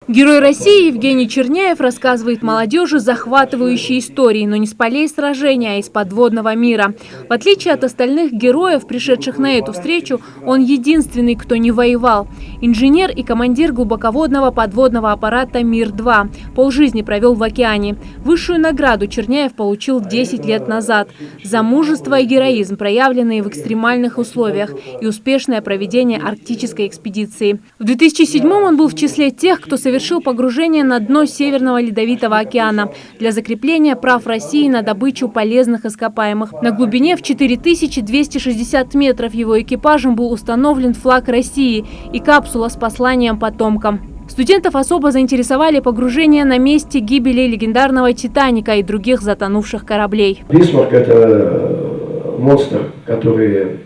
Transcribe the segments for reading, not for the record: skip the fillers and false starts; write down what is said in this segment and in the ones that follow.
Герой России Евгений Черняев рассказывает молодежи захватывающие истории, но не с полей сражения, а из подводного мира. В отличие от остальных героев, пришедших на эту встречу, он единственный, кто не воевал. Инженер и командир глубоководного подводного аппарата «Мир-2». Полжизни провел в океане. Высшую награду Черняев получил 10 лет назад. За мужество и героизм, проявленные в экстремальных условиях, и успешное проведение арктической экспедиции. В 2007-м он был в числе тех, кто совершил погружение на дно Северного Ледовитого океана для закрепления прав России на добычу полезных ископаемых. На глубине в 4260 метров его экипажем был установлен флаг России и капсула с посланием потомкам. Студентов особо заинтересовали погружения на месте гибели легендарного «Титаника» и других затонувших кораблей. Бисмарк – это монстр, который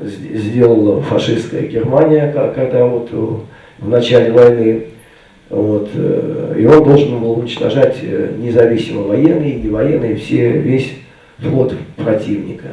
сделала фашистская Германия, когда в начале войны. И он должен был уничтожать независимо военные, не военные, весь флот противника.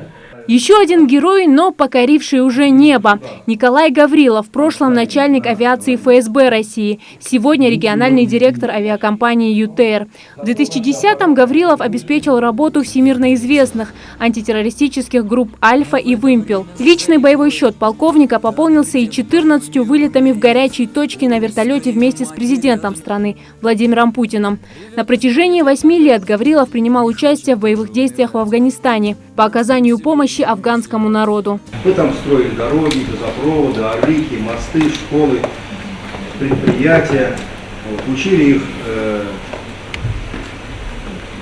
Еще один герой, но покоривший уже небо. Николай Гаврилов, в прошлом начальник авиации ФСБ России, сегодня региональный директор авиакомпании «ЮТР». В 2010-м Гаврилов обеспечил работу всемирно известных антитеррористических групп «Альфа» и «Вымпел». Личный боевой счет полковника пополнился и 14 вылетами в горячие точки на вертолете вместе с президентом страны Владимиром Путиным. На протяжении 8 лет Гаврилов принимал участие в боевых действиях в Афганистане по оказанию помощи афганскому народу. Мы там строили дороги, газопроводы, орлики, мосты, школы, предприятия. Учили их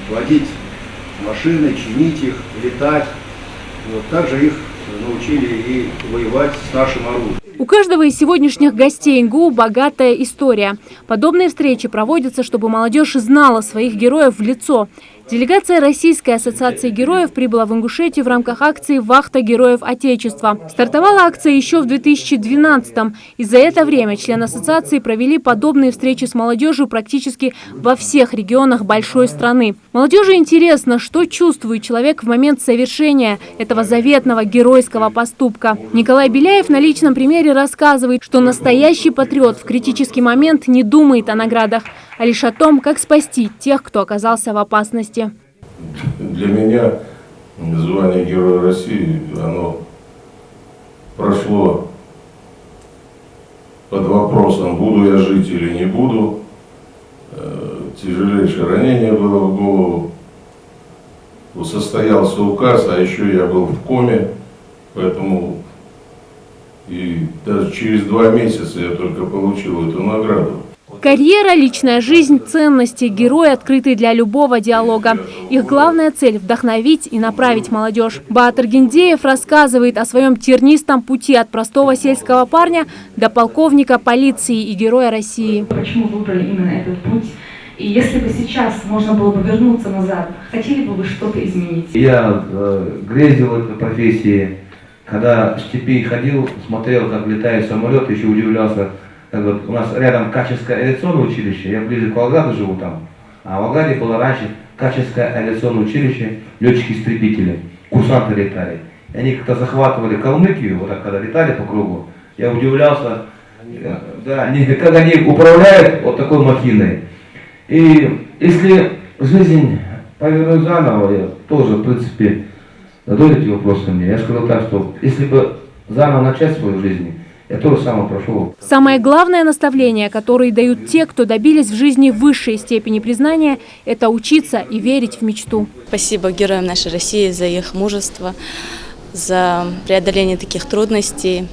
водить машины, чинить их, летать. Также их научили и воевать с нашим оружием. У каждого из сегодняшних гостей НГУ богатая история. Подобные встречи проводятся, чтобы молодежь знала своих героев в лицо. Делегация Российской ассоциации героев прибыла в Ингушетию в рамках акции «Вахта героев Отечества». Стартовала акция еще в 2012-м. И за это время члены ассоциации провели подобные встречи с молодежью практически во всех регионах большой страны. Молодежи интересно, что чувствует человек в момент совершения этого заветного геройского поступка. Николай Беляев на личном примере рассказывает, что настоящий патриот в критический момент не думает о наградах, а лишь о том, как спасти тех, кто оказался в опасности. Для меня звание Героя России, оно прошло под вопросом, буду я жить или не буду. Тяжелейшее ранение было в голову. Состоялся указ, а еще я был в коме, поэтому и даже через 2 месяца я только получил эту награду. Карьера, личная жизнь, ценности, герои, открытые для любого диалога. Их главная цель – вдохновить и направить молодежь. Баатыр Гендеев рассказывает о своем тернистом пути от простого сельского парня до полковника полиции и героя России. Почему выбрали именно этот путь? И если бы сейчас можно было бы вернуться назад, хотели бы вы что-то изменить? Я грезил этой профессии, когда в степи ходил, смотрел, как летает самолет, еще удивлялся. У нас рядом Качевское авиационное училище, я ближе к Волгограду живу там, а в Волгограде было раньше Качевское авиационное училище, летчики-истребители, курсанты летали. И они как-то захватывали Калмыкию, вот так, когда летали по кругу, я удивлялся, как они управляют вот такой махиной. И если жизнь повернуть заново, я тоже, в принципе, задают эти вопросы мне, я сказал так, что если бы заново начать свою жизнь, я тоже сам прошел. Самое главное наставление, которое дают те, кто добились в жизни высшей степени признания, это учиться и верить в мечту. Спасибо героям нашей России за их мужество, за преодоление таких трудностей.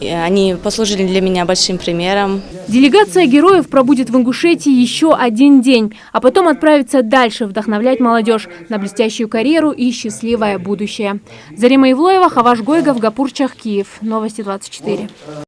Они послужили для меня большим примером. Делегация героев пробудет в Ингушетии еще 1 день, а потом отправится дальше вдохновлять молодежь на блестящую карьеру и счастливое будущее. Зарима Ивлоева, Хаваш Гойгов, Гапурчах, Киев. Новости 24.